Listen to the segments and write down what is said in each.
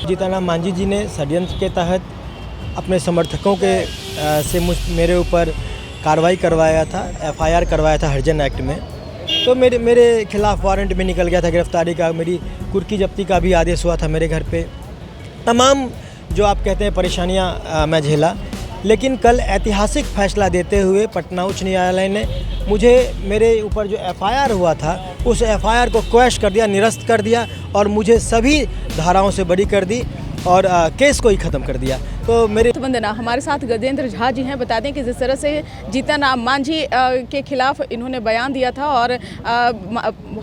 जीतनराम मांझी जी ने षड्यंत्र के तहत अपने समर्थकों के से मेरे ऊपर कार्रवाई करवाया था, एफआईआर करवाया था हरिजन एक्ट में। तो मेरे खिलाफ वारंट भी निकल गया था गिरफ्तारी का, मेरी कुर्की जब्ती का भी आदेश हुआ था मेरे घर पे। तमाम जो आप कहते हैं परेशानियां मैं झेला, लेकिन कल ऐतिहासिक फैसला देते हुए पटना उच्च न्यायालय ने मुझे मेरे ऊपर जो एफआईआर हुआ था उस एफआईआर को क्वैश कर दिया, निरस्त कर दिया और मुझे सभी धाराओं से बरी कर दी और केस को ही ख़त्म कर दिया। तो मेरे वंदना, हमारे साथ गजेंद्र झा जी हैं। बता दें कि जिस तरह से जीतनराम मांझी के खिलाफ इन्होंने बयान दिया था और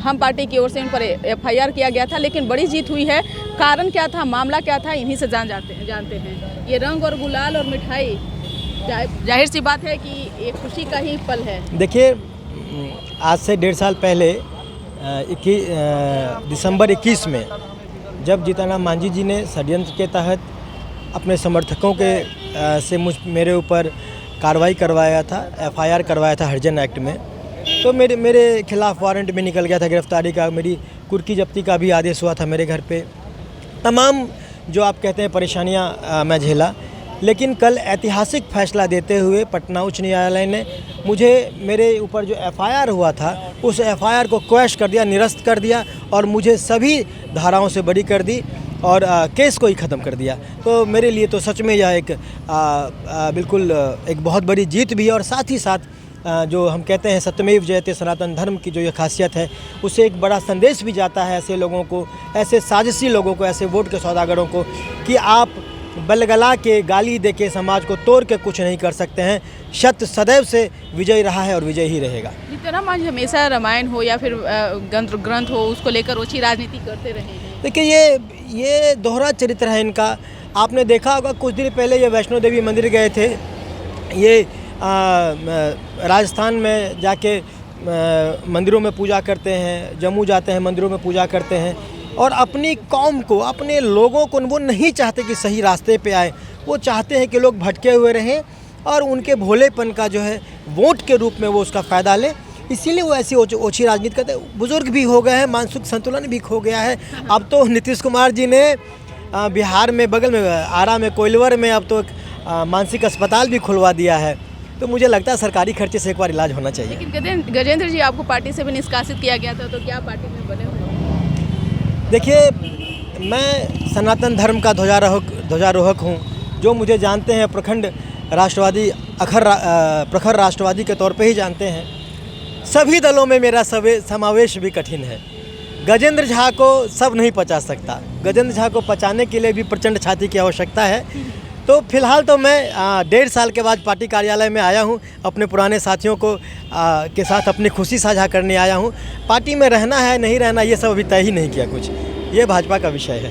हम पार्टी की ओर से इन पर एफआईआर किया गया था, लेकिन बड़ी जीत हुई है। कारण क्या था, मामला क्या था, इन्हीं से जानते हैं। ये रंग और गुलाल और मिठाई, जाहिर सी बात है कि एक खुशी का ही पल है। देखिए, आज से 1.5 साल पहले दिसंबर 21 में जब जीतनराम मांझी जी ने षड्यंत्र के तहत अपने समर्थकों के से मेरे ऊपर कार्रवाई करवाया था, एफआईआर करवाया था हरिजन एक्ट में। तो मेरे खिलाफ वारंट भी निकल गया था गिरफ्तारी का, मेरी कुर्की जब्ती का भी आदेश हुआ था मेरे घर पे। तमाम जो आप कहते हैं परेशानियां मैं झेला, लेकिन कल ऐतिहासिक फैसला देते हुए पटना उच्च न्यायालय ने मुझे मेरे ऊपर जो एफआईआर हुआ था उस एफआईआर को क्वैश कर दिया, निरस्त कर दिया और मुझे सभी धाराओं से बरी कर दी और केस को ही ख़त्म कर दिया। तो मेरे लिए तो सच में यह एक बिल्कुल एक बहुत बड़ी जीत भी है और साथ ही साथ जो हम कहते हैं सत्यमेव जयते सनातन धर्म की जो ये खासियत है, उससे एक बड़ा संदेश भी जाता है ऐसे लोगों को, ऐसे साजिशी लोगों को, ऐसे वोट के सौदागरों को कि आप बलगला के, गाली दे के समाज को तोड़ के कुछ नहीं कर सकते हैं। सत्य सदैव से विजयी रहा है और विजयी ही रहेगा। जीतनराम मांझी हमेशा रामायण हो या फिर ग्रंथ हो, उसको लेकर ओछी राजनीति करते रहे हैं। देखिए, ये दोहरा चरित्र है इनका। आपने देखा होगा कुछ दिन पहले ये वैष्णो देवी मंदिर गए थे, ये राजस्थान में जाके मंदिरों में पूजा करते हैं, जम्मू जाते हैं मंदिरों में पूजा करते हैं और अपनी कौम को, अपने लोगों को वो नहीं चाहते कि सही रास्ते पे आए। वो चाहते हैं कि लोग भटके हुए रहें और उनके भोलेपन का जो है वोट के रूप में वो उसका फ़ायदा लें। इसीलिए वो ऐसी ओछी राजनीति करते हैं। बुजुर्ग भी हो गए हैं, मानसिक संतुलन भी खो गया है। अब तो नीतीश कुमार जी ने बिहार में बगल में आरा में कोइलवर में अब तो मानसिक अस्पताल भी खुलवा दिया है। तो मुझे लगता है सरकारी खर्चे से एक बार इलाज होना चाहिए। लेकिन गजेंद्र जी, आपको पार्टी से भी निष्कासित किया गया था, तो क्या पार्टी में बने हुए? देखिए, मैं सनातन धर्म का ध्वजारोहक हूँ। जो मुझे जानते हैं प्रखंड राष्ट्रवादी, प्रखर राष्ट्रवादी के तौर पे ही जानते हैं। सभी दलों में मेरा समावेश भी कठिन है। गजेंद्र झा को सब नहीं पचा सकता, गजेंद्र झा को पचाने के लिए भी प्रचंड छाती की आवश्यकता है। तो फिलहाल तो मैं 1.5 साल के बाद पार्टी कार्यालय में आया हूं, अपने पुराने साथियों को के साथ अपनी खुशी साझा करने आया हूं। पार्टी में रहना है नहीं रहना ये सब अभी तय ही नहीं किया कुछ, ये भाजपा का विषय है।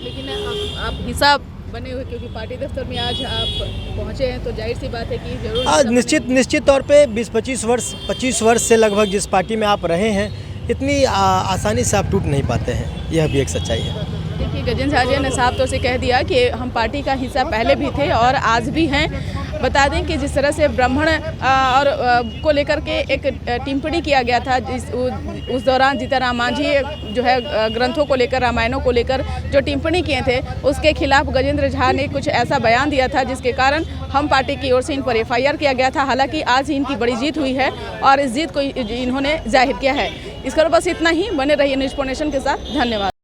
लेकिन आप हिसाब बने हुए, क्योंकि पार्टी दफ्तर में आज आप पहुंचे हैं, तो जाहिर सी बात है कि जरूर आज निश्चित तौर पे 25 वर्ष से लगभग जिस पार्टी में आप रहे हैं, इतनी आसानी से आप टूट नहीं पाते हैं, यह भी एक सच्चाई है। देखिए, गजेंद्र झा जी ने साफ तौर से कह दिया कि हम पार्टी का हिस्सा पहले भी थे और आज भी हैं। बता दें कि जिस तरह से ब्राह्मण और को लेकर के एक टिप्पणी किया गया था, उस दौरान जीतनराम मांझी जो है ग्रंथों को लेकर, रामायणों को लेकर जो टिप्पणी किए थे, उसके खिलाफ गजेंद्र झा ने कुछ ऐसा बयान दिया था जिसके कारण हम पार्टी की ओर से इन पर एफआईआर किया गया था। हालांकि आज ही इनकी बड़ी जीत हुई है और इस जीत को इन्होंने जाहिर किया है। इस पर बस इतना ही। बने रहिए न्यूज़ नेशन के साथ। धन्यवाद।